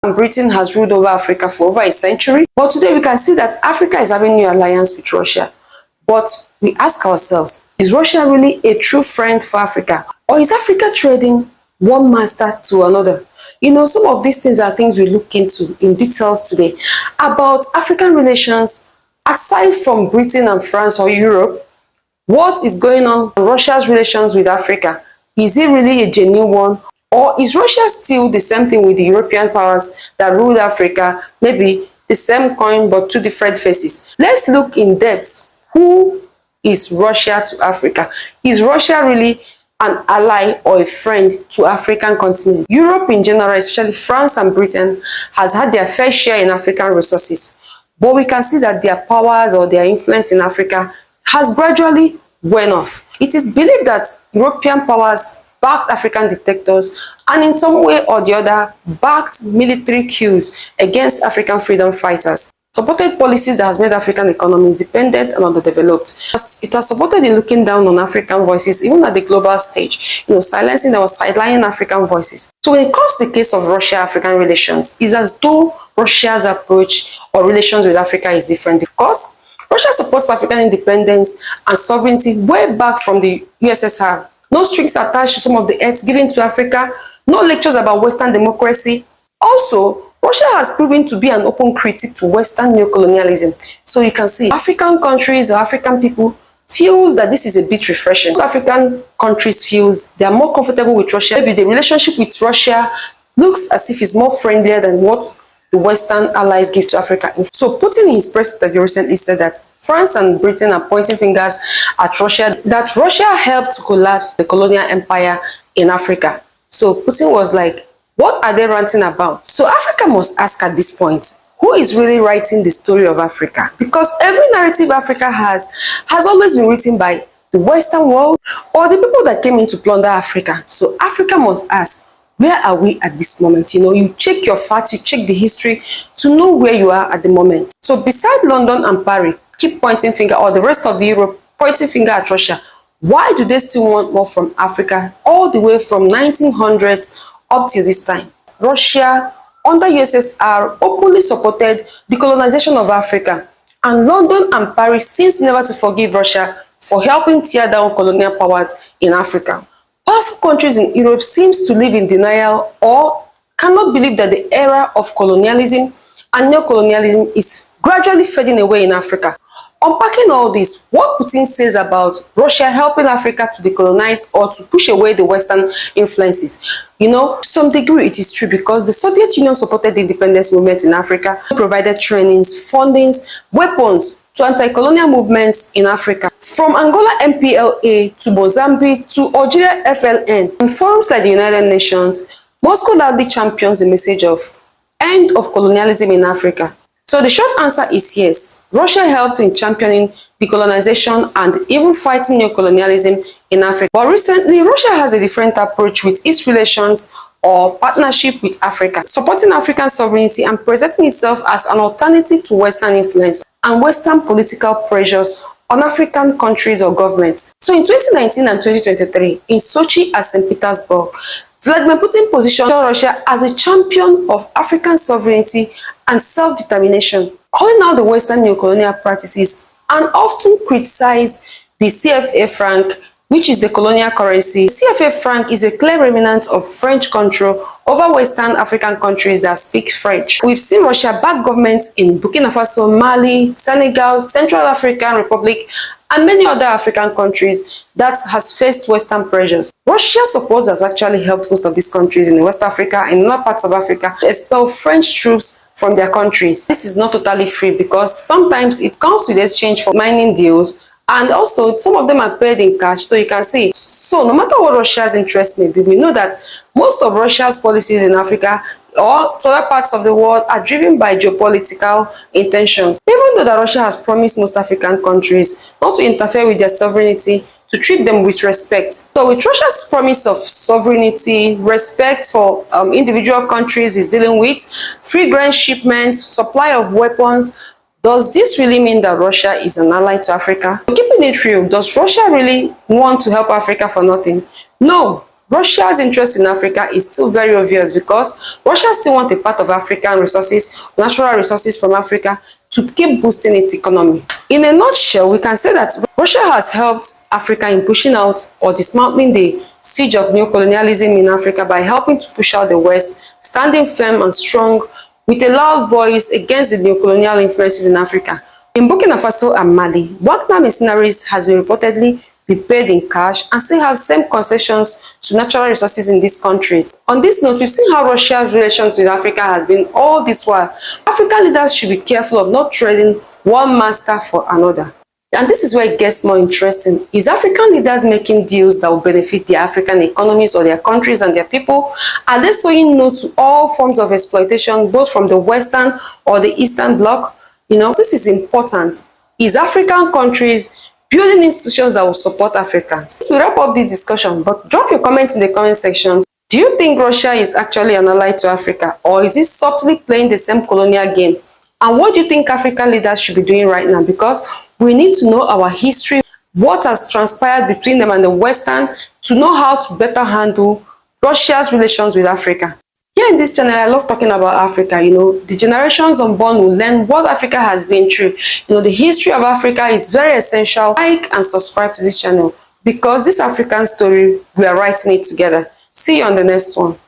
and Britain has ruled over Africa for over a century. But today we can see that Africa is having a new alliance with Russia. But we ask ourselves, is Russia really a true friend for Africa? Or is Africa trading one master to another? You know, some of these things are things we look into in details today about African relations. Aside from Britain and France or Europe, what is going on in Russia's relations with Africa? Is it really a genuine one? Or is Russia still the same thing with the European powers that ruled Africa? Maybe the same coin but two different faces. Let's look in depth. Who is Russia to Africa? Is Russia really an ally or a friend to African continent? Europe in general, especially France and Britain, has had their fair share in African resources. But we can see that their powers or their influence in Africa has gradually worn off. It is believed that European powers backed African dictators and in some way or the other backed military coups against African freedom fighters, supported policies that has made African economies dependent and underdeveloped. It has supported in looking down on African voices, even at the global stage, silencing or sidelining African voices. So when it comes to the case of Russia-African relations, it's as though Russia's approach or relations with Africa is different, because Russia supports African independence and sovereignty way back from the USSR. No strings attached to some of the aids given to Africa, no lectures about Western democracy. Also, Russia has proven to be an open critic to Western neocolonialism. So you can see African countries or African people feels that this is a bit refreshing. African countries feels they are more comfortable with Russia. Maybe the relationship with Russia looks as if it's more friendlier than what the Western allies give to Africa. So Putin in his press interview recently said that France and Britain are pointing fingers at Russia, that Russia helped to collapse the colonial empire in Africa. So Putin was like, what are they ranting about? So Africa must ask at this point, who is really writing the story of Africa? Because every narrative Africa has always been written by the Western world or the people that came in to plunder Africa. So Africa must ask, where are we at this moment? You check your facts, you check the history to know where you are at the moment. So beside London and Paris, keep pointing finger, or the rest of the Europe pointing finger at Russia, why do they still want more from Africa all the way from 1900s up till this time? Russia, under USSR, openly supported the colonization of Africa, and London and Paris seems never to forgive Russia for helping tear down colonial powers in Africa. Powerful countries in Europe seems to live in denial or cannot believe that the era of colonialism and neocolonialism is gradually fading away in Africa. Unpacking all this, what Putin says about Russia helping Africa to decolonize or to push away the Western influences. To some degree it is true, because the Soviet Union supported the independence movement in Africa, provided trainings, fundings, weapons to anti-colonial movements in Africa. From Angola MPLA to Mozambique to Algeria FLN. In forums like the United Nations, Moscow loudly champions the message of end of colonialism in Africa. So the short answer is yes. Russia helped in championing decolonization and even fighting neocolonialism in Africa. But recently, Russia has a different approach with its relations or partnership with Africa, supporting African sovereignty and presenting itself as an alternative to Western influence and Western political pressures on African countries or governments. So in 2019 and 2023, in Sochi and St. Petersburg, Vladimir Putin positioned Russia as a champion of African sovereignty and self-determination, calling out the Western neocolonial practices and often criticized the CFA franc, which is the colonial currency. The CFA franc is a clear remnant of French control over Western African countries that speak French. We've seen Russia back governments in Burkina Faso, Mali, Senegal, Central African Republic, and many other African countries that has faced Western pressures. Russia's support has actually helped most of these countries in West Africa and in other parts of Africa to expel French troops from their countries. This is not totally free, because sometimes it comes with exchange for mining deals, and also some of them are paid in cash. So you can see, so no matter what Russia's interest may be, we know that most of Russia's policies in Africa or to other parts of the world are driven by geopolitical intentions. Even though that Russia has promised most African countries not to interfere with their sovereignty, to treat them with respect. So with Russia's promise of sovereignty, respect for individual countries is dealing with, free grain shipments, supply of weapons, does this really mean that Russia is an ally to Africa? Keeping it real, does Russia really want to help Africa for nothing? No. Russia's interest in Africa is still very obvious because Russia still wants a part of African resources, natural resources from Africa, to keep boosting its economy. In a nutshell, we can say that Russia has helped Africa in pushing out or dismantling the siege of neocolonialism in Africa by helping to push out the West, standing firm and strong with a loud voice against the neocolonial influences in Africa. In Burkina Faso and Mali, Wagner mercenaries has been reportedly be paid in cash and still have same concessions to natural resources in these countries. On this note, we've seen how Russia's relations with Africa has been all this while. African leaders should be careful of not trading one master for another. And this is where it gets more interesting. Is African leaders making deals that will benefit their African economies or their countries and their people? Are they saying no to all forms of exploitation, both from the Western or the Eastern Bloc? This is important. Is African countries building institutions that will support Africans? To wrap up this discussion, but drop your comments in the comment section. Do you think Russia is actually an ally to Africa, or is it subtly playing the same colonial game? And what do you think African leaders should be doing right now? Because we need to know our history, what has transpired between them and the Western, to know how to better handle Russia's relations with Africa. Here in this channel, I love talking about Africa. The generations unborn will learn what Africa has been through. The history of Africa is very essential. Like and subscribe to this channel because this African story, we are writing it together. See you on the next one.